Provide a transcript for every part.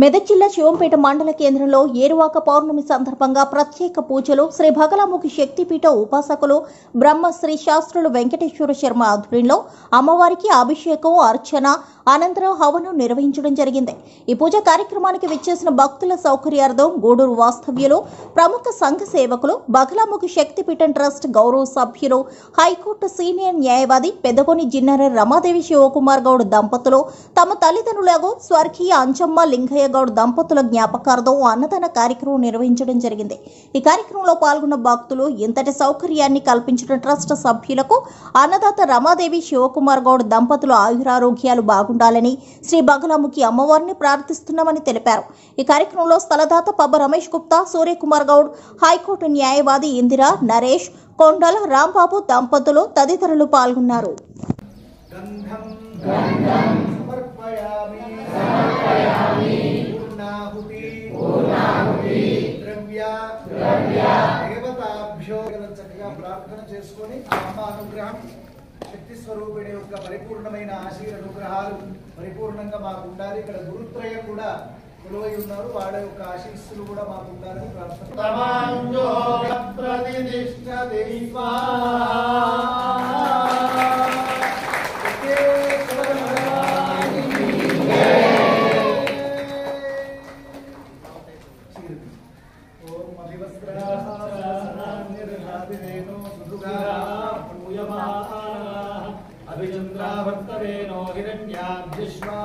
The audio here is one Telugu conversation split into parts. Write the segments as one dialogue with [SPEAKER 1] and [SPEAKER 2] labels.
[SPEAKER 1] మెదక్ జిల్లా శివంపేట మండల కేంద్రంలో ఏరువాక పౌర్ణమి సందర్భంగా ప్రత్యేక పూజలు శ్రీ బగలాముఖి శక్తిపీఠ ఉపాసకులు బ్రహ్మశ్రీ శాస్త్రులు వెంకటేశ్వర శర్మ ఆధ్వర్యంలో అమ్మవారికి అభిషేకం అర్చన అనంతరం హవనం నిర్వహించడం జరిగింది। ఈ పూజ కార్యక్రమానికి విచ్చేసిన భక్తుల సౌకర్యార్థం గూడూరు వాస్తవ్యులు ప్రముఖ సంఘ సేవకులు బగలాముఖి శక్తిపీఠం ట్రస్ట్ గౌరవ సభ్యులు హైకోర్టు సీనియర్ న్యాయవాది పెద్దగోని జిన్నర రమాదేవి శివకుమార్ గౌడ్ దంపతులు తమ తల్లిదండ్రులకు స్వర్గీయ అంచమ్మ లింగయ్య గౌడ్ దంపతుల జ్ఞాపకార్థం అన్నదాన కార్యక్రమం నిర్వహించడం జరిగింది। ఈ కార్యక్రమంలో పాల్గొన్న భక్తులు ఇంతటి సౌకర్యాన్ని కల్పించిన ట్రస్ట్ సభ్యులకు అన్నదాత రమాదేవి శివకుమార్ గౌడ్ దంపతుల ఆయురారోగ్యాలు బాగుండాలని శ్రీ బగలాముఖి అమ్మవారిని ప్రార్థిస్తున్నామని తెలిపారు। ఈ కార్యక్రమంలో స్థలదాత పబ్బ రమేష్ గుప్తా, సూర్యకుమార్ గౌడ్, హైకోర్టు న్యాయవాది ఇందిరా, నరేష్, కొండల రాంబాబు దంపతులు తదితరులు పాల్గొన్నారు।
[SPEAKER 2] ప్రార్థన చేసుకొని అమ్మ అనుగ్రహం శక్తి స్వరూపిణి యొక్క పరిపూర్ణమైన ఆశీర్ అనుగ్రహాలు పరిపూర్ణంగా మాకు ఉండాలి। ఇక్కడ గురుత్రయం కూడా కొలువై ఉన్నారు, వాళ్ళ యొక్క ఆశీస్సులు కూడా మాకు ఉండాలని ప్రార్థన। అభిచంద్రావర్తవేనో హిరణ్యాద్విశ్వా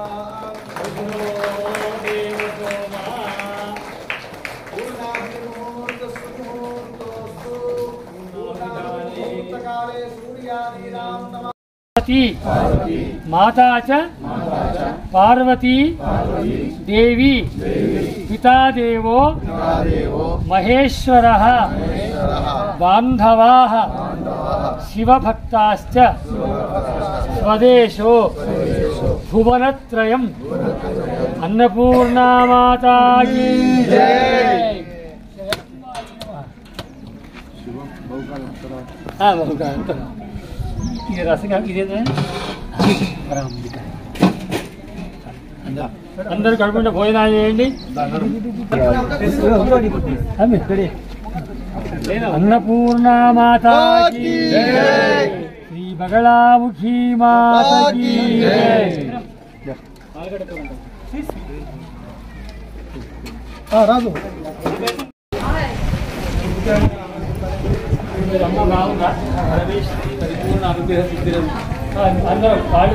[SPEAKER 3] माता च पार्वती देवी पिता देवो महेश्वरः बान्धवाः शिवभक्ताश्च स्वदेशो भुवनत्रयम् अन्नपूर्णा माता की जय। అందరూ కడుపుంటే భోజనాలు చేయండి। అన్నపూర్ణా మాతా కీ జై, శ్రీ బగలాముఖి మాతా కీ జై। రాజు అమ్మ బాగుందా? రమేష్ పరిపూర్ణ అనుగ్రహ సిద్ధి అందరూ పాడు